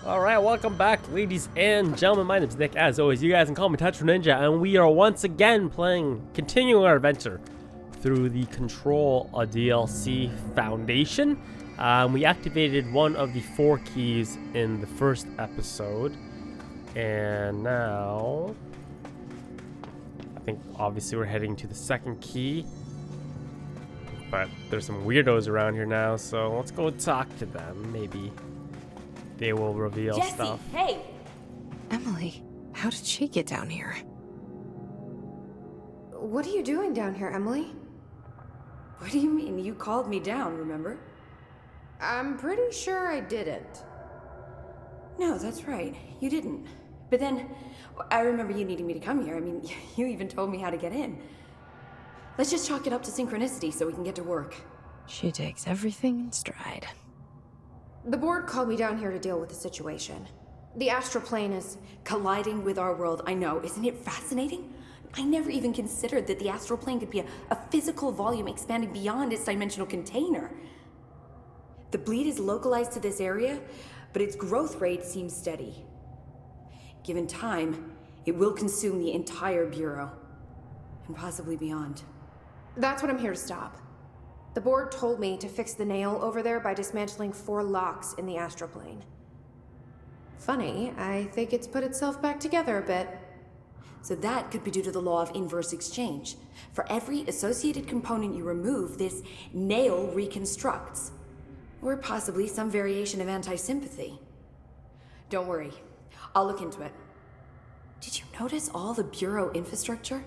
Alright, welcome back, ladies and gentlemen. My name is Nick. As always, you guys can call me Tetro Ninja, and we are once again continuing our adventure through the Control DLC Foundation. We activated one of the 4 keys in the first episode, and now I think obviously we're heading to the second key. But there's some weirdos around here now, so let's go talk to them. Maybe they will reveal Jesse, stuff. Hey! Emily, how did she get down here? What are you doing down here, Emily? What do you mean? You called me down, remember? I'm pretty sure I didn't. No, that's right. You didn't. But then, I remember you needing me to come here. I mean, you even told me how to get in. Let's just chalk it up to synchronicity so we can get to work. She takes everything in stride. The board called me down here to deal with the situation. The astral plane is colliding with our world, I know. Isn't it fascinating? I never even considered that the astral plane could be a physical volume expanding beyond its dimensional container. The bleed is localized to this area, but its growth rate seems steady. Given time, it will consume the entire Bureau, and possibly beyond. That's what I'm here to stop. The board told me to fix the nail over there by dismantling 4 locks in the astral plane. Funny, I think it's put itself back together a bit. So that could be due to the law of inverse exchange. For every associated component you remove, this nail reconstructs. Or possibly some variation of anti-sympathy. Don't worry, I'll look into it. Did you notice all the Bureau infrastructure?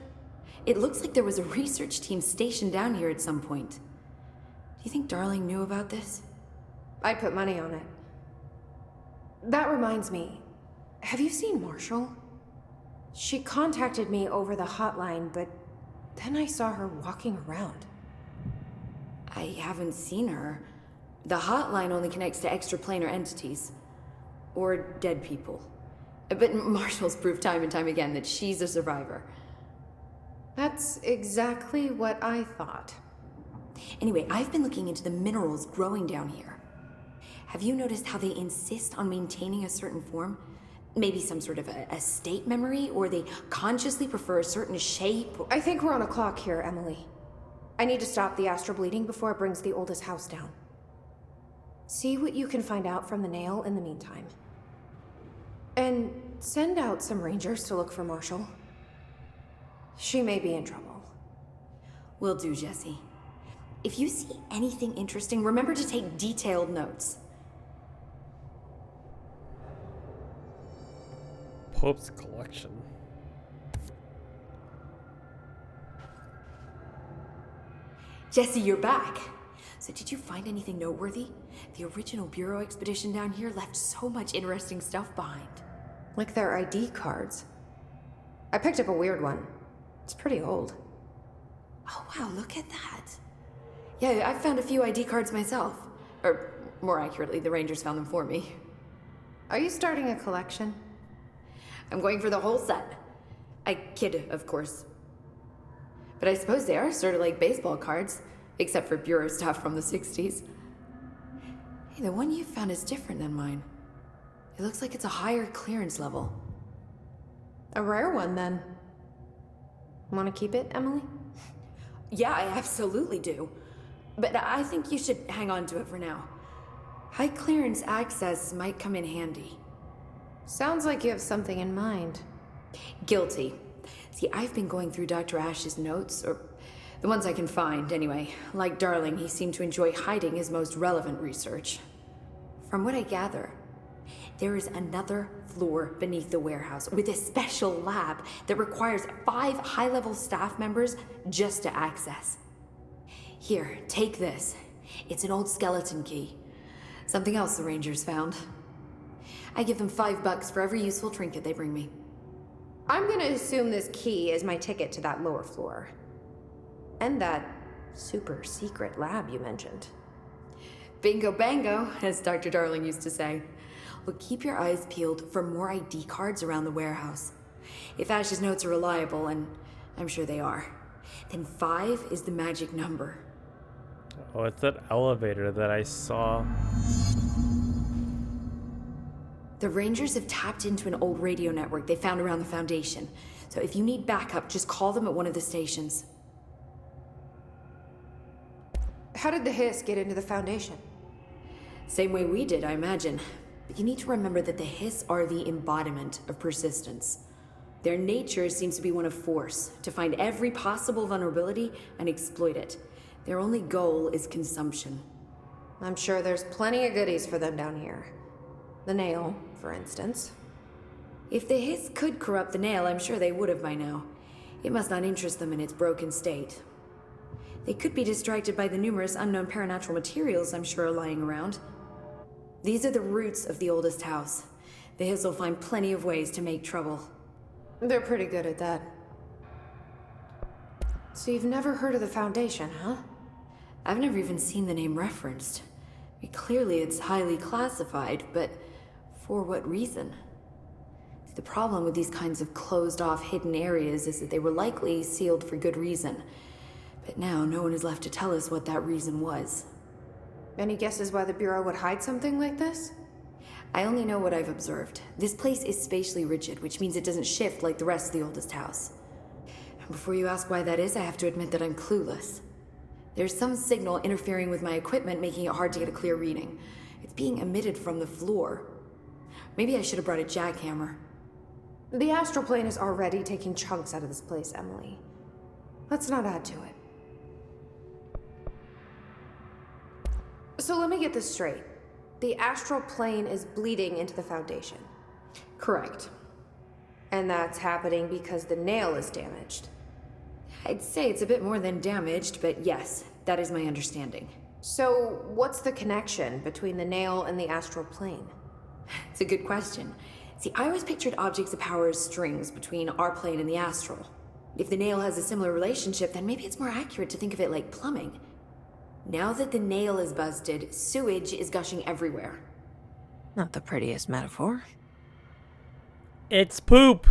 It looks like there was a research team stationed down here at some point. Do you think Darling knew about this? I'd put money on it. That reminds me, have you seen Marshall? She contacted me over the hotline, but then I saw her walking around. I haven't seen her. The hotline only connects to extraplanar entities. Or dead people. But Marshall's proved time and time again that she's a survivor. That's exactly what I thought. Anyway, I've been looking into the minerals growing down here. Have you noticed how they insist on maintaining a certain form? Maybe some sort of a state memory, or they consciously prefer a certain shape? I think we're on a clock here, Emily. I need to stop the astral bleeding before it brings the oldest house down. See what you can find out from the nail in the meantime. And send out some rangers to look for Marshall. She may be in trouble. Will do, Jesse. If you see anything interesting, remember to take detailed notes. Pope's collection. Jesse, you're back. So did you find anything noteworthy? The original Bureau expedition down here left so much interesting stuff behind. Like their ID cards. I picked up a weird one. It's pretty old. Oh wow, look at that. Yeah, I found a few ID cards myself. Or, more accurately, the Rangers found them for me. Are you starting a collection? I'm going for the whole set. I kid, of course. But I suppose they are sort of like baseball cards, except for Bureau stuff from the 60s. Hey, the one you found is different than mine. It looks like it's a higher clearance level. A rare one, then. Want to keep it, Emily? Yeah, I absolutely do. But I think you should hang on to it for now. High clearance access might come in handy. Sounds like you have something in mind. Guilty. See, I've been going through Dr. Ash's notes, or the ones I can find, anyway. Like Darling, he seemed to enjoy hiding his most relevant research. From what I gather, there is another floor beneath the warehouse with a special lab that requires 5 high-level staff members just to access. Here, take this. It's an old skeleton key. Something else the Rangers found. I give them $5 for every useful trinket they bring me. I'm gonna assume this key is my ticket to that lower floor. And that super secret lab you mentioned. Bingo bango, as Dr. Darling used to say. Look, keep your eyes peeled for more ID cards around the warehouse. If Ash's notes are reliable, and I'm sure they are, then 5 is the magic number. Oh, it's that elevator that I saw. The Rangers have tapped into an old radio network they found around the Foundation. So if you need backup, just call them at one of the stations. How did the Hiss get into the Foundation? Same way we did, I imagine. But you need to remember that the Hiss are the embodiment of persistence. Their nature seems to be one of force, to find every possible vulnerability and exploit it. Their only goal is consumption. I'm sure there's plenty of goodies for them down here. The nail, for instance. If the Hiss could corrupt the nail, I'm sure they would have by now. It must not interest them in its broken state. They could be distracted by the numerous unknown paranatural materials I'm sure are lying around. These are the roots of the oldest house. The Hiss will find plenty of ways to make trouble. They're pretty good at that. So you've never heard of the Foundation, huh? I've never even seen the name referenced. I mean, clearly it's highly classified, but for what reason? The problem with these kinds of closed-off hidden areas is that they were likely sealed for good reason. But now no one is left to tell us what that reason was. Any guesses why the Bureau would hide something like this? I only know what I've observed. This place is spatially rigid, which means it doesn't shift like the rest of the oldest house. And before you ask why that is, I have to admit that I'm clueless. There's some signal interfering with my equipment, making it hard to get a clear reading. It's being emitted from the floor. Maybe I should have brought a jackhammer. The astral plane is already taking chunks out of this place, Emily. Let's not add to it. So let me get this straight. The astral plane is bleeding into the Foundation. Correct. And that's happening because the nail is damaged. I'd say it's a bit more than damaged, but yes, that is my understanding. So what's the connection between the nail and the astral plane? It's a good question. See, I always pictured objects of power as strings between our plane and the astral. If the nail has a similar relationship, then maybe it's more accurate to think of it like plumbing. Now that the nail is busted, sewage is gushing everywhere. Not the prettiest metaphor. It's poop.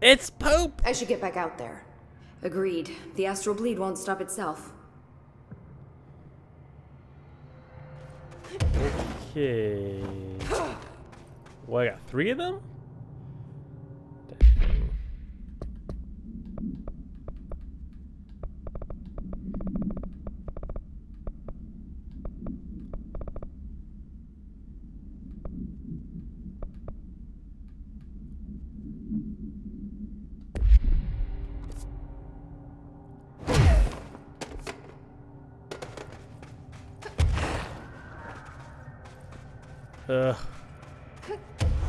It's poop. I should get back out there. Agreed. The astral bleed won't stop itself. Okay. Well, I got 3 of them? Ugh. Do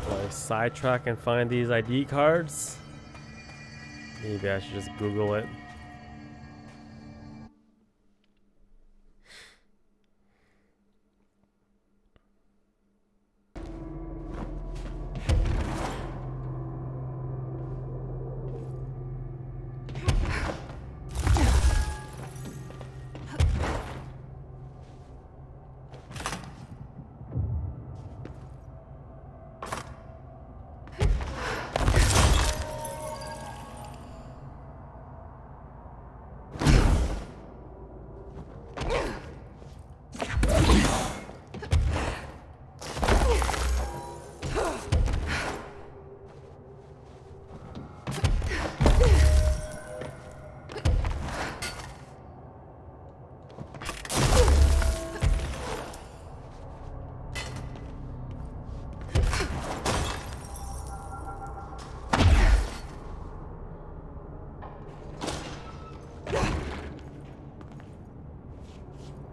I sidetrack and find these ID cards? Maybe I should just Google it.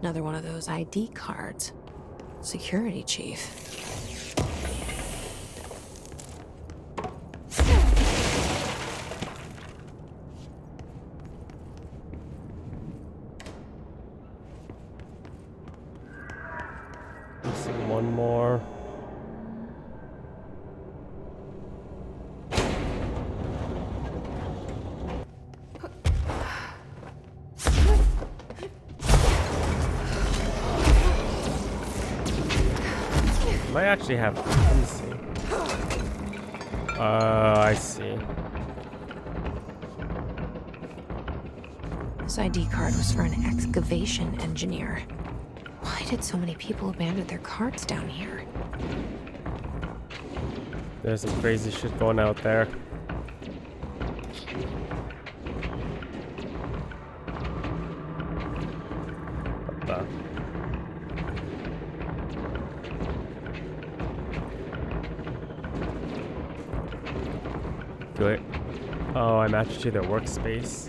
Another one of those ID cards. Security chief. Missing one more. Might actually have. Let me see. I see. This ID card was for an excavation engineer. Why did so many people abandon their cards down here? There's some crazy shit going out there. What the? Do it. Oh, I matched to their workspace.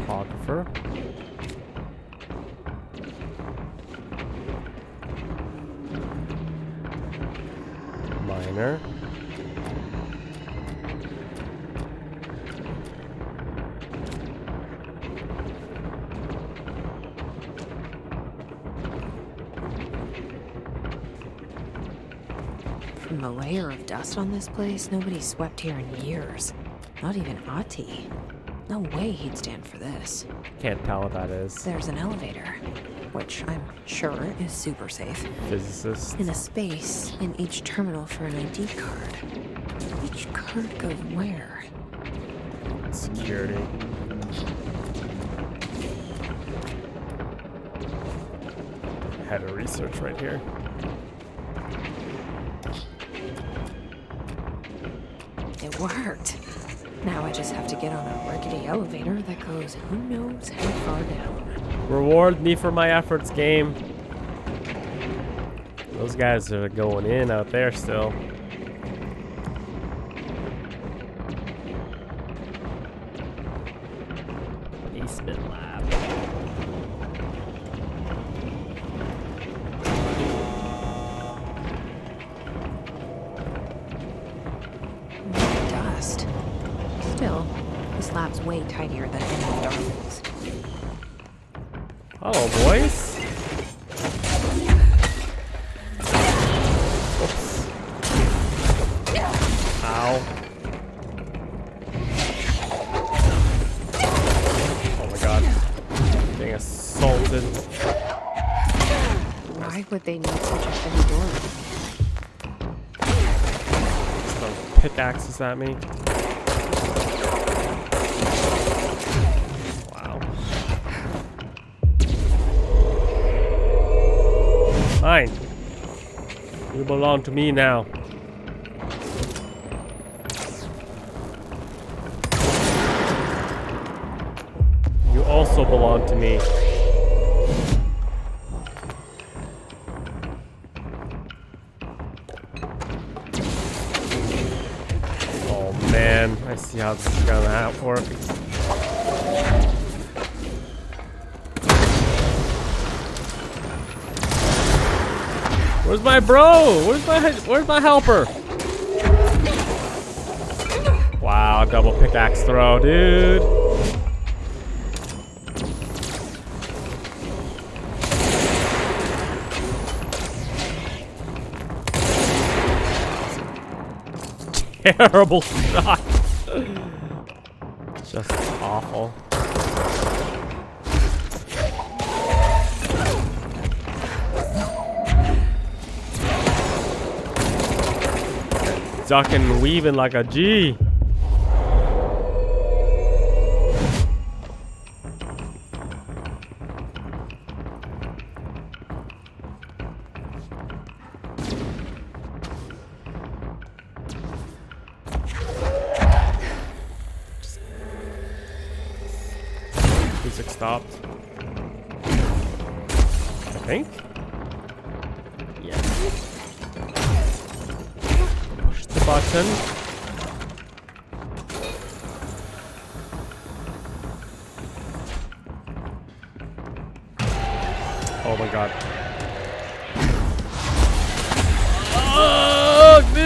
Photographer. Miner. From the layer of dust on this place, nobody swept here in years. Not even Ati. No way he'd stand for this. Can't tell what that is. There's an elevator, which I'm sure is super safe. Physicist. In a space in each terminal for an ID card. Each card goes where? Security. Head of research right here. It worked. Now I just have to get on a rickety elevator that goes who knows how far down. Reward me for my efforts, game. Those guys are going in out there still. Basement lab. Dust. Still, this lab's way tidier than any of Darwin's. Hello, boys. Oops. Ow. Oh my god. Being assaulted. Why would they need such a heavy door? Some pickaxes at me. Wow. Fine. You belong to me now. You also belong to me. Oh man, I see how this is gonna work. Where's my bro? Where's my helper? Wow, double pickaxe throw, dude. Terrible shot. Just awful. Ducking and weaving like a G. Music stopped. I think. Yeah. Push the button. Oh my god. Oh, dude,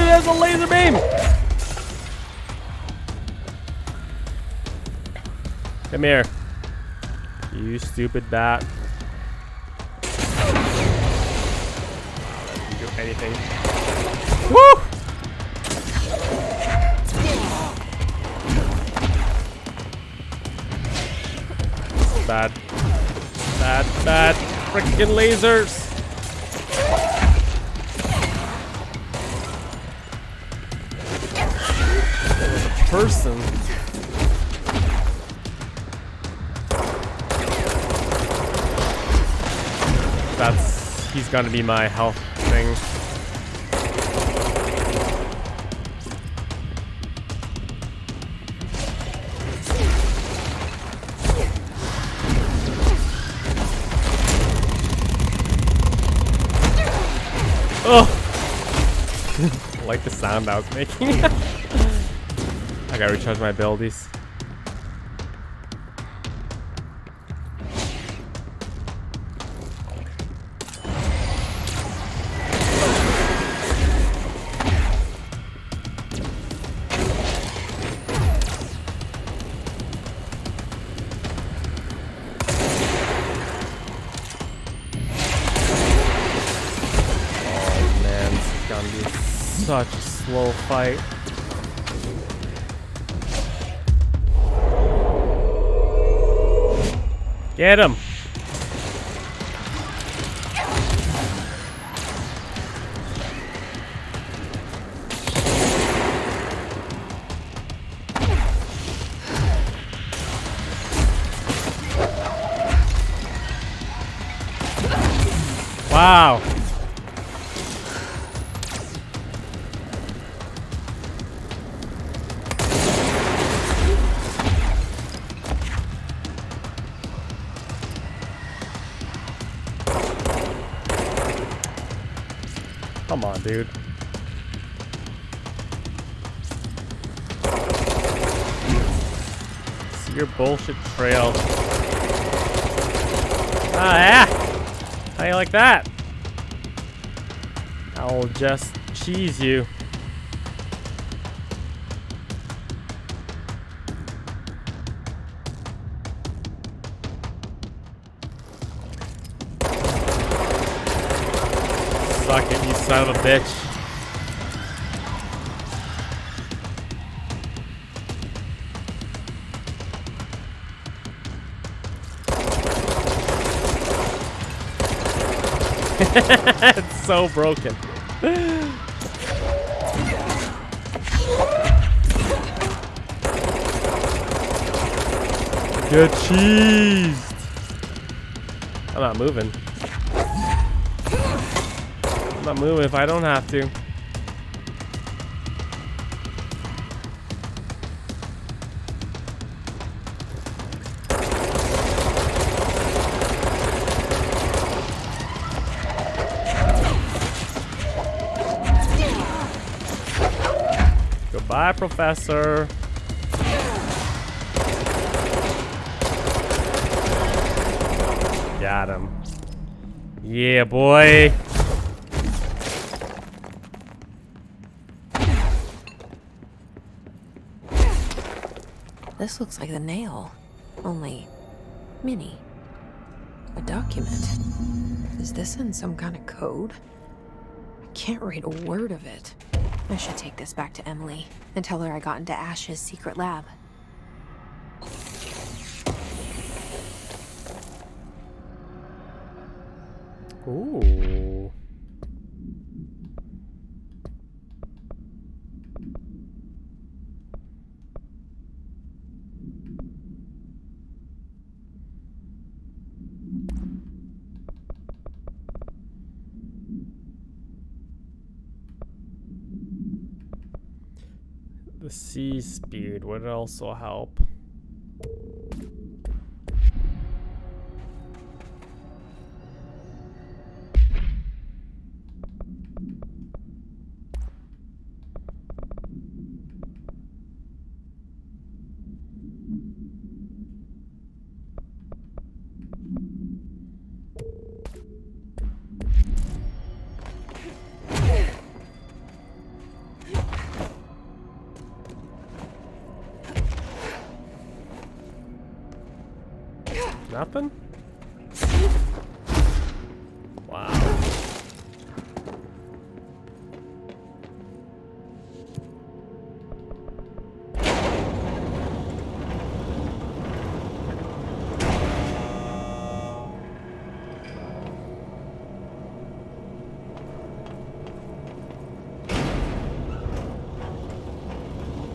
there's a laser beam. Come here. You stupid bat. Didn't do anything. Woo! This is bad. Bad. Freaking lasers. person. He's gonna be my health thing. Oh! I like the sound I was making. I gotta recharge my abilities. Such a slow fight. Get him! Wow! Come on, dude. See your bullshit trail. Ah, yeah! How you like that? I'll just cheese you. Suck it, you son of a bitch. It's so broken. Get cheesed. I'm not moving. I'm not moving if I don't have to. Goodbye, Professor. Got him. Yeah, boy. This looks like the nail, only mini. A document. Is this in some kind of code? I can't read a word of it. I should take this back to Emily and tell her I got into Ash's secret lab. Ooh. The sea speed would also help. Nothing? Wow.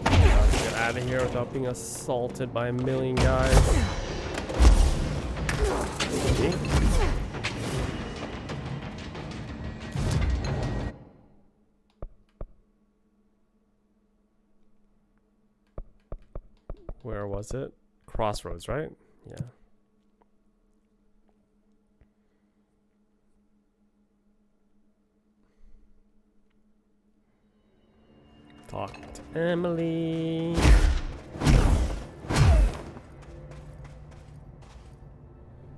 Let's get out of here without being assaulted by a million guys. See? Where was it? Crossroads, right? Yeah. Talk to Emily.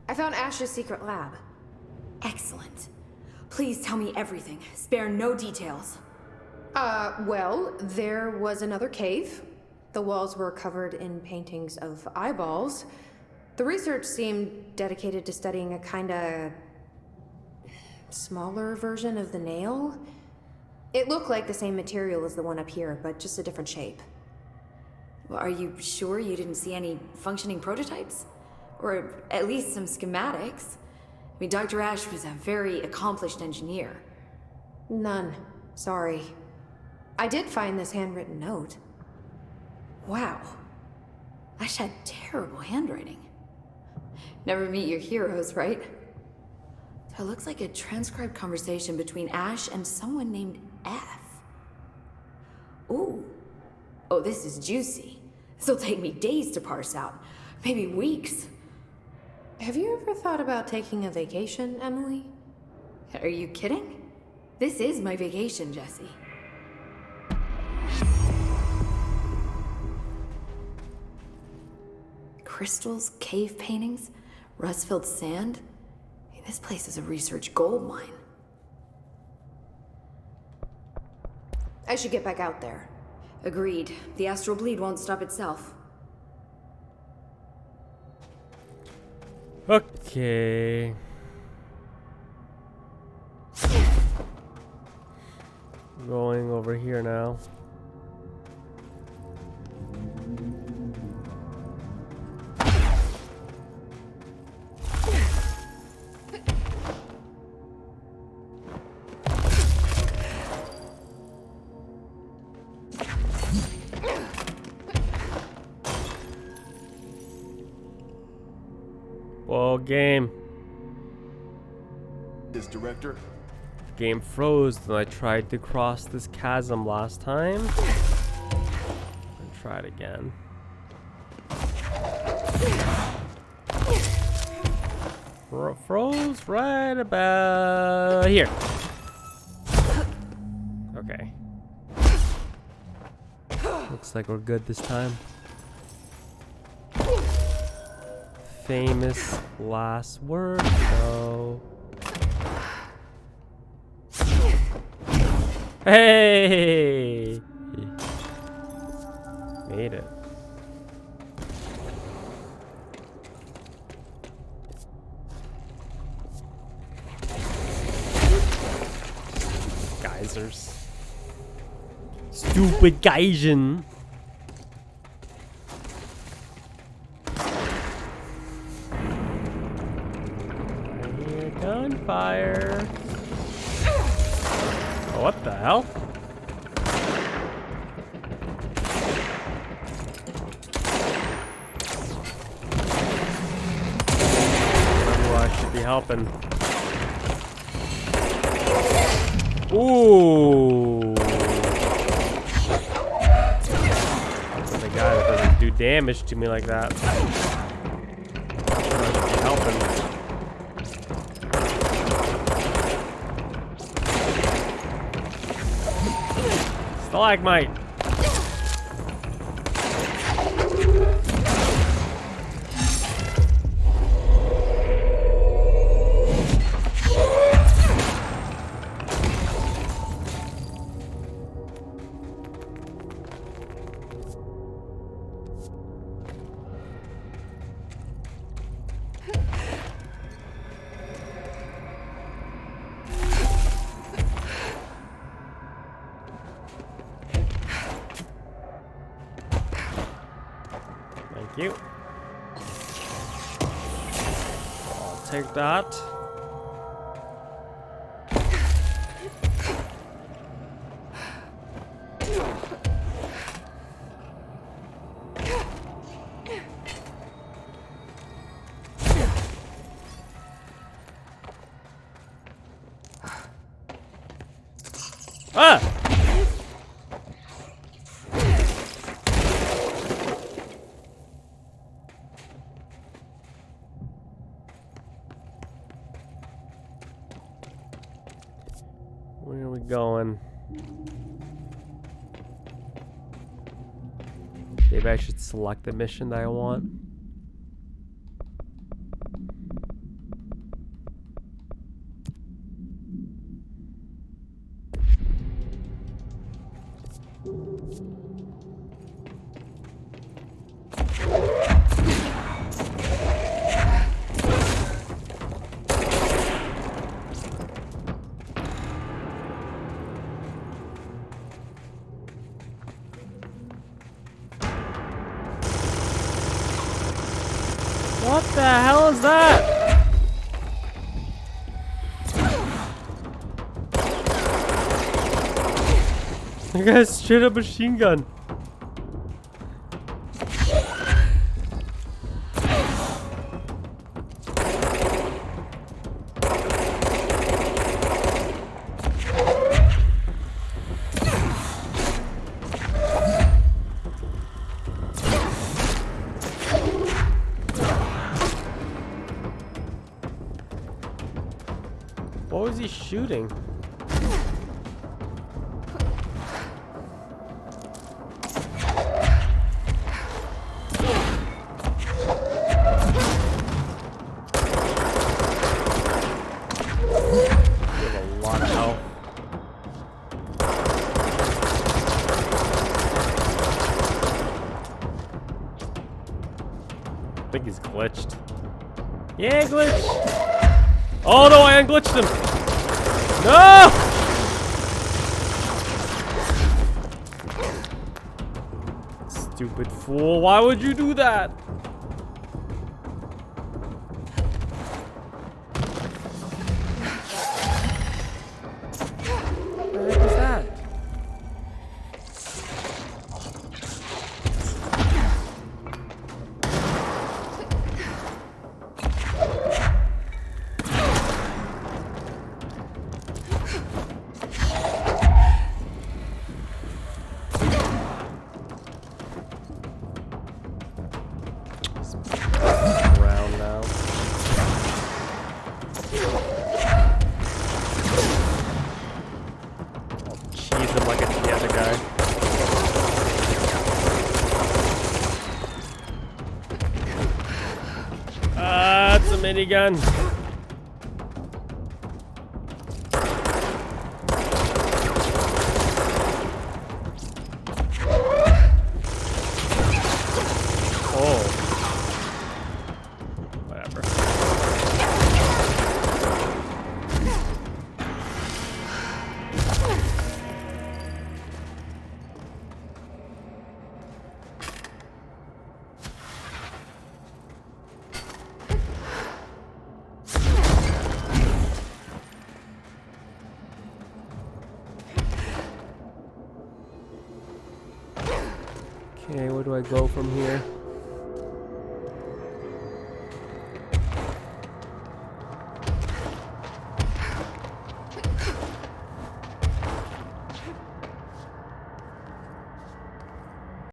I found Ash's secret lab. Excellent. Please tell me everything. Spare no details. Well, there was another cave. The walls were covered in paintings of eyeballs. The research seemed dedicated to studying a kinda smaller version of the nail. It looked like the same material as the one up here, but just a different shape. Well, are you sure you didn't see any functioning prototypes? Or at least some schematics? I mean, Dr. Ash was a very accomplished engineer. None. Sorry. I did find this handwritten note. Wow. Ash had terrible handwriting. Never meet your heroes, right? So it looks like a transcribed conversation between Ash and someone named F. Ooh. Oh, this is juicy. This'll take me days to parse out. Maybe weeks. Have you ever thought about taking a vacation, Emily? Are you kidding? This is my vacation, Jesse. Crystals, cave paintings, rust-filled sand. Hey, this place is a research gold mine. I should get back out there. Agreed. The astral bleed won't stop itself. Okay. Going over here now. Whoa, game. This director? Game froze when I tried to cross this chasm last time. And try it again. Froze right about here. Okay. Looks like we're good this time. Famous last word, so. Hey! Made it. Geysers. Stupid Gaijin. Gunfire. Oh, what the hell? I should be helping. Ooh. That's the guy that doesn't do damage to me like that. I should be helping. Stalagmite. Thank you. I'll take that. Ah! Where are we going? Maybe I should select the mission that I want. What the hell is that? I got a straight up machine gun. What was he shooting? I think he's glitched. Yeah, glitch! Oh no, I unglitched him! No! Stupid fool, why would you do that? What the heck was that? Around now. I'll cheese him like the other guy. It's a minigun. Okay, where do I go from here?